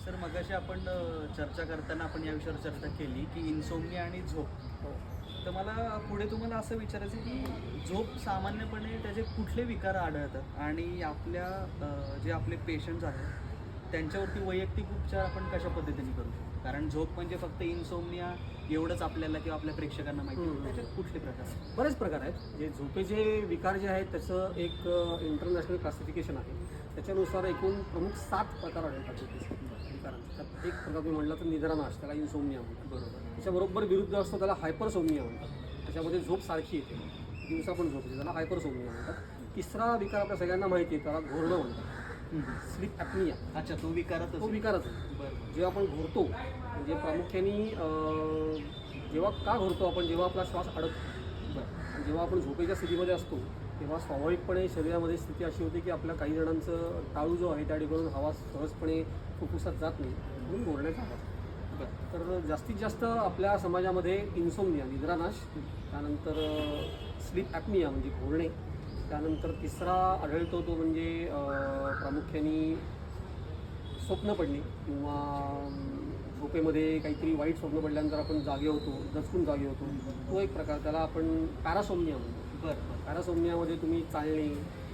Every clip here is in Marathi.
सर मगाशी आपण चर्चा करताना आपण या विषयावर चर्चा केली की इन्सोम्निया आणि झोप. हो. तर मला पुढे तुम्हाला असं विचारायचं आहे की झोप सामान्यपणे त्याचे कुठले विकार आढळतात आणि आपल्या जे आपले पेशंट्स आहेत त्यांच्यावरती वैयक्तिक उपचार आपण कशा पद्धतीने करू शकतो? कारण झोप म्हणजे फक्त इन्सोम्निया एवढंच आपल्याला किंवा आपल्या प्रेक्षकांना माहिती आहे. त्याच्यात कुठले प्रकार आहेत? बरेच प्रकार आहेत. जे झोपेचे विकार जे आहेत त्याचं एक इंटरनॅशनल क्लासिफिकेशन आहे. त्याच्यानुसार एकूण प्रमुख 7 प्रकार आढळतात झोपेचे विकारांचे. त्यात एक प्रकार तुम्ही म्हटलं तर निद्रानाश, त्याला इन्सोम्निया म्हणतात. बरोबर. त्याच्याबरोबर विरुद्ध असतो त्याला हायपरसोम्निया म्हणतात. त्याच्यामध्ये झोप सारखी येते, दिवसा पण झोप येते, त्याला हायपरसोम्निया म्हणतात. तिसरा विकार आपल्या सगळ्यांना माहिती आहे, त्याला घोरणं म्हणतात. Sleep apnea. अच्छा, तो विकारच तो विकारच आहे. बरं. जेव्हा आपण घोरतो म्हणजे प्रामुख्याने जेव्हा का घोरतो आपण, जेव्हा आपला श्वास अडकतो. आणि जेव्हा आपण झोपेच्या स्थितीमध्ये असतो तेव्हा स्वाभाविकपणे शरीरामध्ये स्थिती अशी होते की आपल्या काही जणांचं टाळू जो आहे त्या ठिकाणून हवा सहजपणे फुफ्फुसात जात नाही, म्हणून घोरण्याचा आवाज. तर जास्तीत जास्त आपल्या समाजामध्ये इन्सोम्निया, निद्रानाश, त्यानंतर स्लीप ॲपनिया म्हणजे घोरणे, त्यानंतर तिसरा आढळतो तो म्हणजे प्रामुख्याने स्वप्न पडणे किंवा झोपेमध्ये काहीतरी वाईट स्वप्न पडल्यानंतर आपण जागे होतो, दचकून जागे होतो, तो एक प्रकार. त्याला आपण पॅरासोम्निया म्हणतो. बरं. पॅरासोम्नियामध्ये तुम्ही चालणे,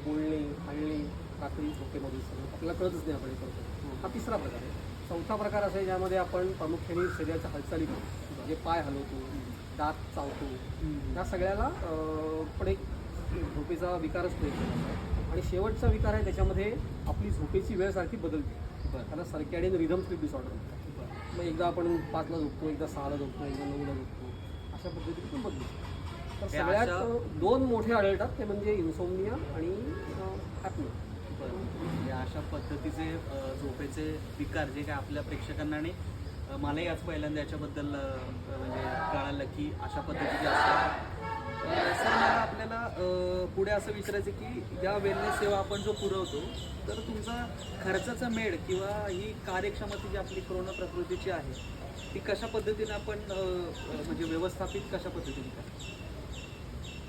बोलणे, हलणे रात्री झोपेमध्ये सगळं आपल्याला कळतच नाही आपण हे करतो. हा तिसरा प्रकार आहे. चौथा प्रकार असा आहे ज्यामध्ये आपण प्रामुख्याने शरीराच्या हालचाली करतो, म्हणजे पाय हलवतो, दात चावतो. त्या सगळ्याला पण एक झोपेचा विकारच तो एक. आणि शेवटचा विकार आहे त्याच्यामध्ये आपली झोपेची वेळ सारखी बदलते. त्याला सर्कॅडियन रिदम स्लीप डिसऑर्डर म्हणतात. मग एकदा आपण 5ला झोपतो, एकदा 6ला झोपतो, एकदा 9ला झोपतो, अशा पद्धतीने पण बदलू शकतो. तर सगळ्यात 2 मोठे आढळतात ते म्हणजे इन्सोम्निया आणि ॲपनिया. म्हणजे अशा पद्धतीचे झोपेचे विकार जे काय आपल्या प्रेक्षकांना आणि मलाही आज पहिल्यांदा याच्याबद्दल म्हणजे कळालं की अशा पद्धतीचे असतात. सर मला आपल्याला पुढे असं विचारायचं की या वेलनेस सेवा आपण जो पुरवतो तर तुमचा खर्चाचा मेळ किंवा ही कार्यक्षमता जी आपली कोरोना प्रकृतीची आहे ती कशा पद्धतीने आपण म्हणजे व्यवस्थापित कशा पद्धतीने करतो?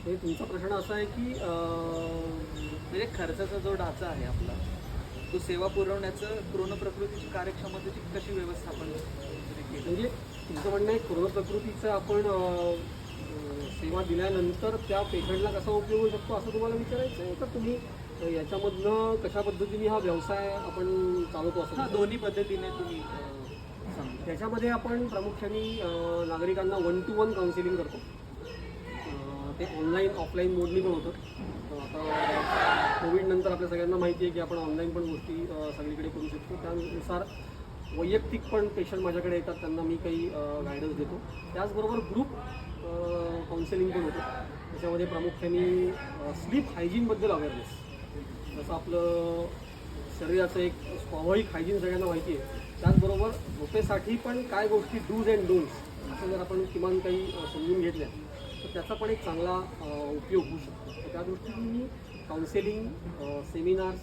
हे तुमचा प्रश्न असा आहे की म्हणजे खर्चाचा जो ढाचा आहे आपला तो सेवा पुरवण्याचं कोरोना प्रकृतीची कार्यक्षमतेची कशी व्यवस्थापन केलं? म्हणजे तुमचं म्हणणं आहे कोरोना प्रकृतीचं आपण सेवा दिल्यानंतर त्या पेशंटला कसा उपयोग होऊ शकतो असं तुम्हाला विचारायचं आहे, तर तुम्ही याच्यामधनं कशा पद्धतीने हा व्यवसाय आपण चालवतो असं? हां, दोन्ही पद्धतीने तुम्ही सांगू. त्याच्यामध्ये आपण प्रामुख्याने नागरिकांना 1-to-1 काउन्सिलिंग करतो. ते ऑनलाईन ऑफलाईन मोडनी पण होतं. आता कोविडनंतर आपल्या सगळ्यांना माहिती आहे की आपण ऑनलाईन पण गोष्टी सगळीकडे करू शकतो. त्यानुसार वैयक्तिक पण पेशंट माझ्याकडे येतात, त्यांना मी काही गायडन्स देतो. त्याचबरोबर ग्रुप काउन्सिलिंग पण होतं. त्याच्यामध्ये प्रामुख्याने स्लीप हायजीनबद्दल अवेअरनेस, जसं आपलं शरीराचं एक स्वाभाविक हायजीन सगळ्यांना माहिती आहे, त्याचबरोबर झोपेसाठी पण काय गोष्टी डूज अँड डोंट्स असं जर आपण किमान काही समजून घेतल्या तर त्याचा पण एक चांगला उपयोग होऊ शकतो. तर त्या दृष्टीने मी काउन्सिलिंग, सेमिनार्स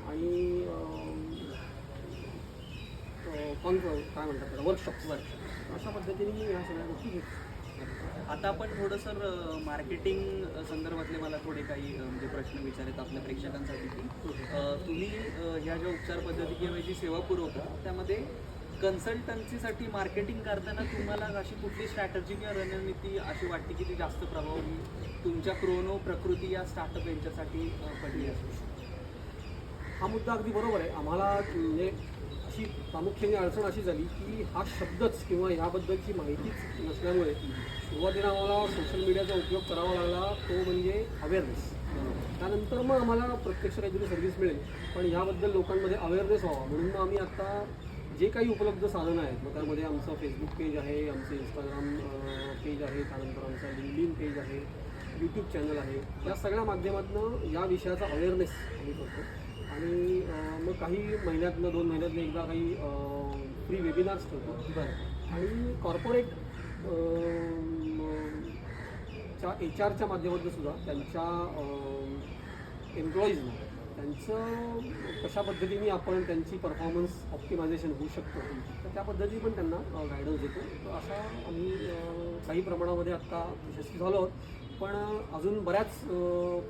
आणि काय म्हणतात त्याला वर्कशॉप्स अशा पद्धतीने मी ह्या सगळ्या गोष्टी घेतो. आता आपण थोडं सर मार्केटिंग संदर्भातले मला थोडे काही म्हणजे प्रश्न विचारायचे आपल्या प्रेक्षकांसाठी की तुम्ही ह्या ज्या उपचार पद्धती किंवा जी सेवा पुरवता त्यामध्ये कन्सल्टन्सीसाठी मार्केटिंग करताना तुम्हाला अशी कुठली स्ट्रॅटर्जी किंवा रणनीती अशी वाटते की ती जास्त प्रभावी तुमच्या क्रोनो प्रकृती या स्टार्टअप यांच्यासाठी पडली असू शकते? हा मुद्दा अगदी बरोबर आहे. आम्हाला म्हणजे अशी प्रामुख्याने अडचण अशी झाली की हा शब्दच किंवा ह्याबद्दलची माहितीच नसल्यामुळे सुरुवातीला आम्हाला सोशल मीडियाचा उपयोग करावा लागला, तो म्हणजे अवेअरनेस. त्यानंतर मग आम्हाला प्रत्यक्ष काहीतरी सर्व्हिस मिळेल, पण ह्याबद्दल लोकांमध्ये अवेअरनेस व्हावा म्हणून मग आम्ही आता जे काही उपलब्ध साधनं आहेत, मग त्यामध्ये आमचं फेसबुक पेज आहे, आमचं इंस्टाग्राम पेज आहे, त्यानंतर आमचा लिंक्डइन पेज आहे, यूट्यूब चॅनल आहे, या सगळ्या माध्यमातून या विषयाचा अवेअरनेस आम्ही करतो. आणि मग काही महिन्यातनं 2 महिन्यातनं एकदा काही फ्री वेबिनार्स ठेवतो. आणि कॉर्पोरेट HR माध्यमातून सुद्धा त्यांच्या एम्प्लॉईजना त्यांचं कशा पद्धतीने आपण त्यांची परफॉर्मन्स ऑप्टिमायझेशन होऊ शकतो तर त्या पद्धती पण त्यांना गायडन्स देतो. तर असा आम्ही काही प्रमाणामध्ये आत्ता यशस्वी झालो आहोत. पण अजून बऱ्याच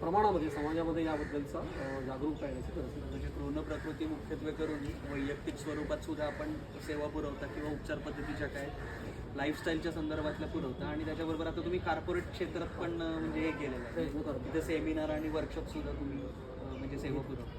प्रमाणामध्ये समाजामध्ये याबद्दलचा जागरूकता येण्याची गरज आहे. म्हणजे कृण प्रकृती मुख्यत्वे करून वैयक्तिक स्वरूपात सुद्धा आपण सेवा पुरवता किंवा उपचार पद्धतीच्या काय लाईफस्टाईलच्या संदर्भातल्या पुरवता आणि त्याच्याबरोबर आता तुम्ही कॉर्पोरेट क्षेत्रात पण म्हणजे हे केलेलं आहे प्रयत्न करतो. तिथे सेमिनार आणि वर्कशॉप सुद्धा तुम्ही म्हणजे सेवा पुरवता.